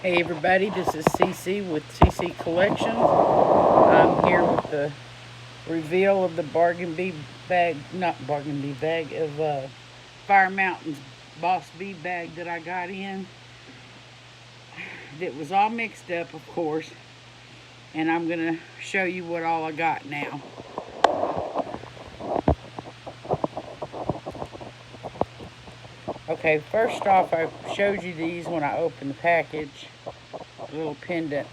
Hey everybody, this is CC with CC Collections. I'm here with the reveal of the bargain bead bag, not bargain bead bag, of Fire Mountain's Boss Bead Bag that I got in. It was all mixed up, of course, and I'm going to show you what all I got now. Okay, first off, I showed you these when I opened the package, little pendants.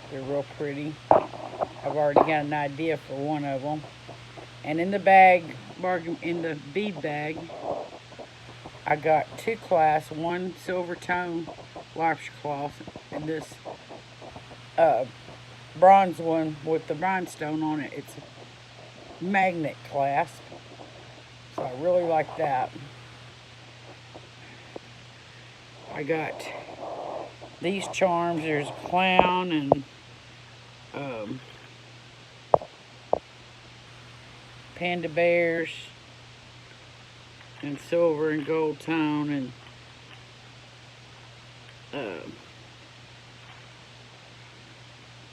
They're real pretty. I've already got an idea for one of them. And in the bag, in the bead bag, I got two clasps, one silver tone washcloth, and this bronze one with the rhinestone on it. It's a magnet clasp, so I really like that. I got these charms. There's a clown and panda bears and silver and gold tone and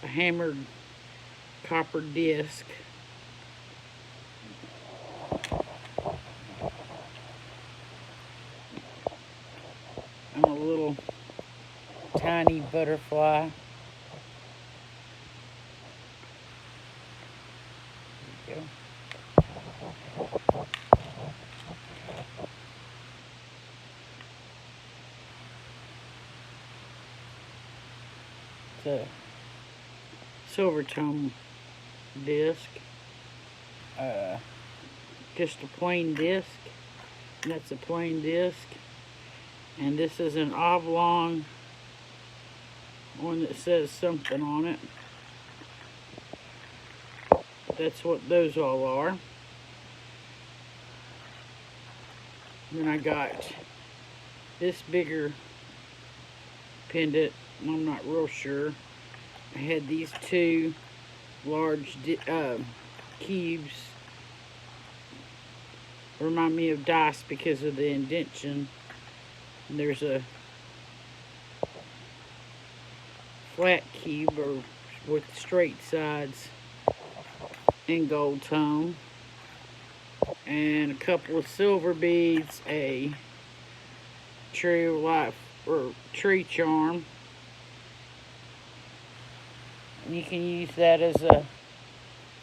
a hammered copper disc. And a little tiny butterfly. There you go. It's a silver tone disc. Just a plain disc. And that's a plain disc. And this is an oblong one that says something on it. That's what those all are. Then I got this bigger pendant. I'm not real sure. I had these two large cubes. Remind me of dice because of the indentation. And there's a flat cube or with straight sides in gold tone, and a couple of silver beads, a tree of life or tree charm. And you can use that as a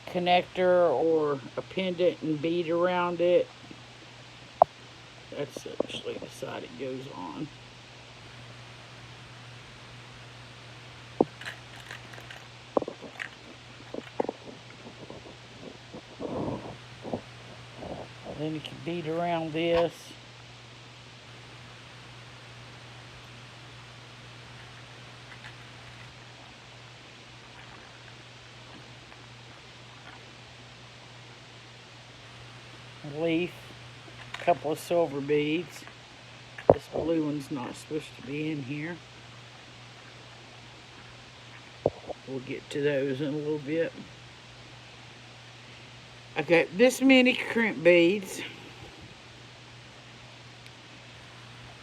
connector or a pendant and bead around it. That's actually the side it goes on. Then you can bead around this. A leaf, a couple of silver beads. This blue one's not supposed to be in here. We'll get to those in a little bit. I got this many crimp beads,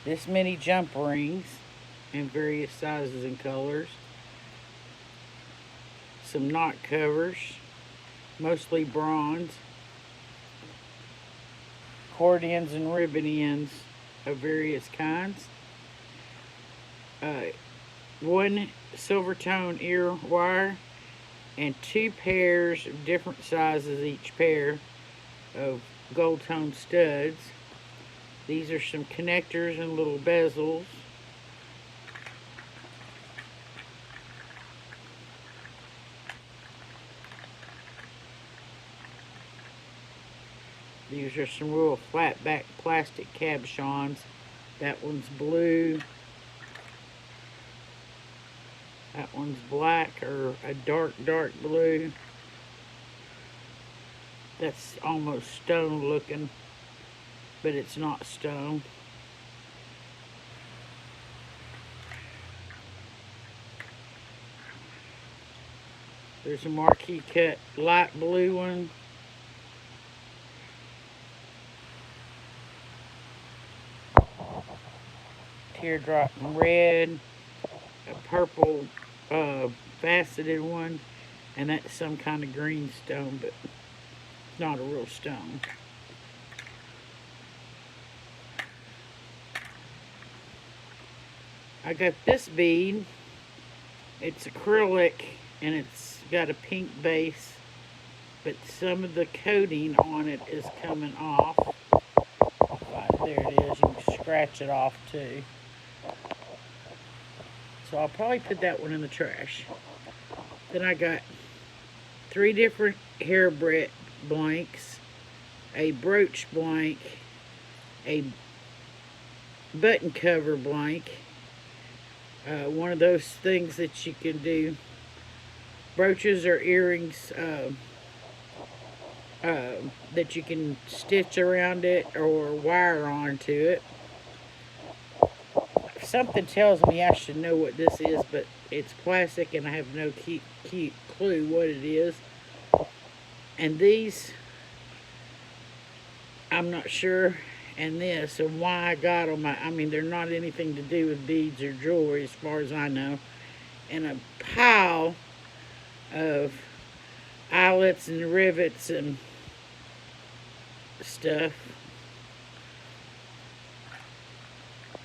this many jump rings in various sizes and colors, some knot covers, mostly bronze, cord ends and ribbon ends of various kinds, one silver tone ear wire, and two pairs of different sizes each pair of gold tone studs. These are some connectors and little bezels. These are some real flat back plastic cabochons. That one's blue. That one's black or a dark blue. That's almost stone looking, but it's not stone. There's a marquee cut light blue one. teardrop red, a purple faceted one, and that's some kind of green stone, but it's not a real stone. I got this bead. It's acrylic and it's got a pink base, but some of the coating on it is coming off. There it is. You can scratch it off too. So I'll probably put that one in the trash. Then I got 3 different hair blanks, a brooch blank, a button cover blank, one of those things that you can do brooches or earrings that you can stitch around it or wire onto it. Something tells me I should know what this is, but it's plastic and I have no clue what it is. And these, I'm not sure. And this, and why I got them, I mean, they're not anything to do with beads or jewelry as far as I know. And a pile of eyelets and rivets and stuff.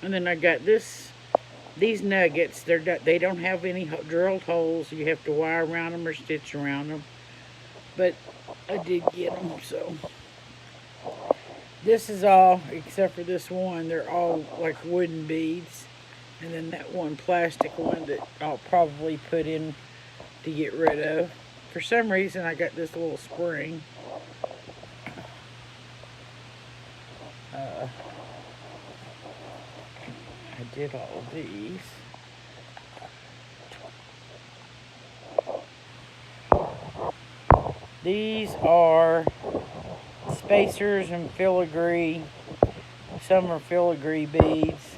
And then I got these nuggets. They don't have any drilled holes. You have to wire around them or stitch around them. But I did get them, so. This is all, except for this one, they're all like wooden beads. And then that one plastic one that I'll probably put in to get rid of. For some reason, I got this little spring. I did all of these. These are spacers and filigree. Some are filigree beads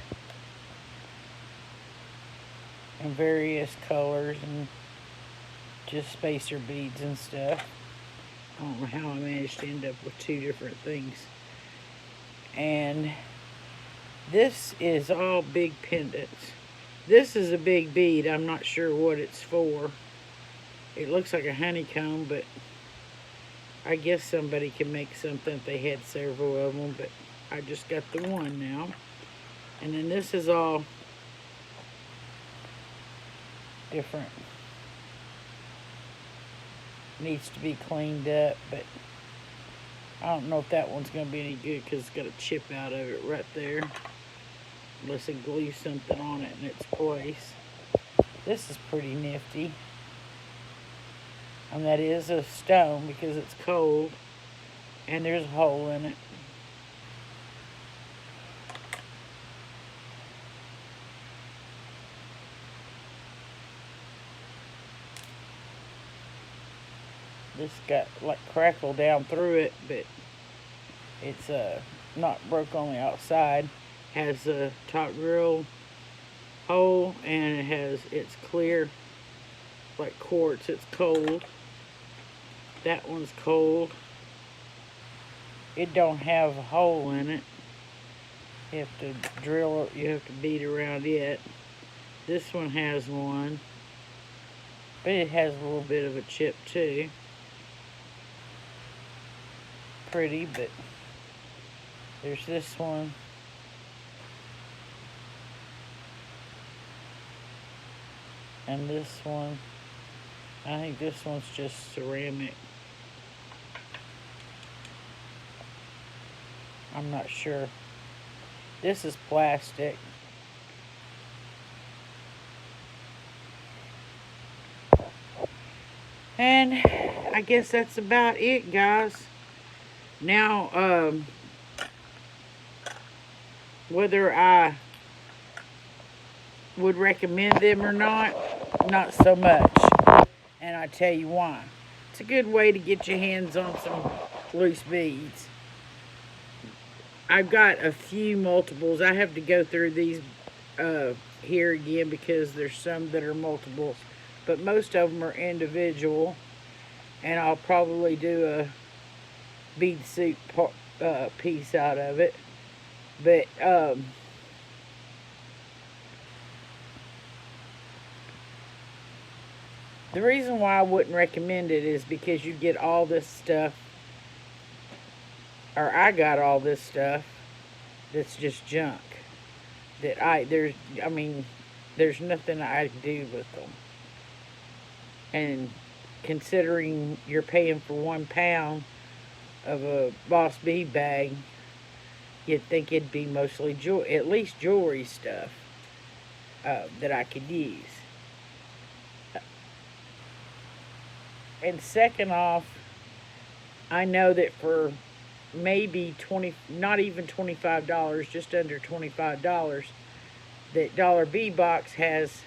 in various colors and just spacer beads and stuff. I don't know how I managed to end up with 2 different things. And this is all big pendants. This is a big bead. I'm not sure what it's for. It looks like a honeycomb, but I guess somebody can make something if they had several of them, but I just got the one now. And then this is all different. Needs to be cleaned up, but I don't know if that one's going to be any good because it's got a chip out of it right there. Unless I glue something on it in its place. This is pretty nifty. And that is a stone because it's cold. And there's a hole in it. This got like crackle down through it, but it's not broke on the outside. Has a top drill hole and it's clear like quartz. It's cold. That one's cold. It don't have a hole in it. You have to drill it. You have to beat around it. This one has one, but it has a little bit of a chip too. Pretty, but there's this one. And this one. I think this one's just ceramic. I'm not sure. This is plastic. And I guess that's about it, guys. Now, whether I would recommend them or not so much. And I'll tell you why. It's a good way to get your hands on some loose beads. I've got a few multiples. I have to go through these here again because there's some that are multiples. But most of them are individual. And I'll probably do a bead suit piece out of it. But The reason why I wouldn't recommend it is because you get all this stuff, or I got all this stuff that's just junk. I mean, there's nothing I can do with them. And considering you're paying for 1 pound of a Boss Bead Bag, you'd think it'd be mostly at least jewelry stuff that I could use. And second off, I know that for maybe 20, not even $25, just under $25, that Dollar Bee Box has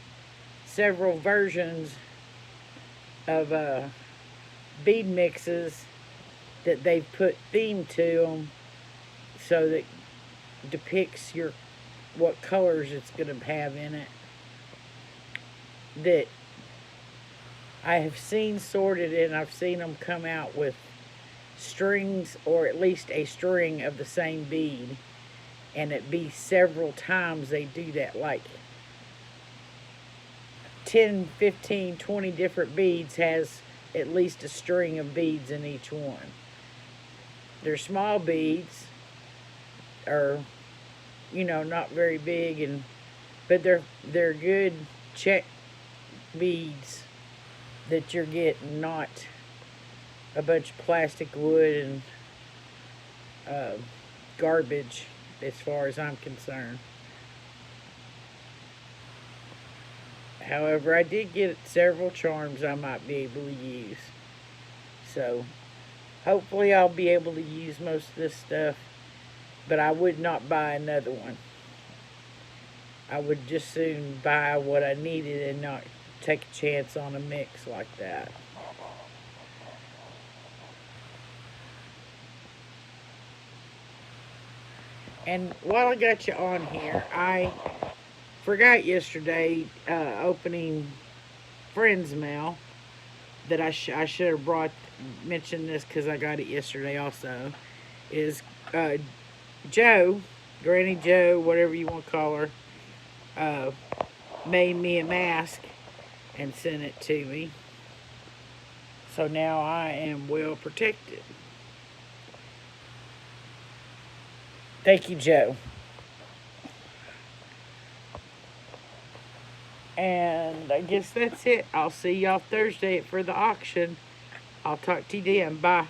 several versions of bead mixes that they've put theme to them, so that depicts what colors it's going to have in it, that I have seen sorted, and I've seen them come out with strings, or at least a string of the same bead, and it be several times they do that, like 10, 15, 20 different beads has at least a string of beads in each one. They're small beads, or not very big, but they're good check beads that you're getting, not a bunch of plastic, wood, and garbage, as far as I'm concerned. However, I did get several charms I might be able to use. So, hopefully I'll be able to use most of this stuff, but I would not buy another one. I would just soon buy what I needed and not take a chance on a mix like that. And while I got you on here, I forgot yesterday opening friends mail, that I should have mentioned this because I got it yesterday also, is Joe, Granny Joe, whatever you want to call her, made me a mask and sent it to me. So now I am well protected. Thank you, Joe. And I guess that's it. I'll see y'all Thursday for the auction. I'll talk to you then. Bye.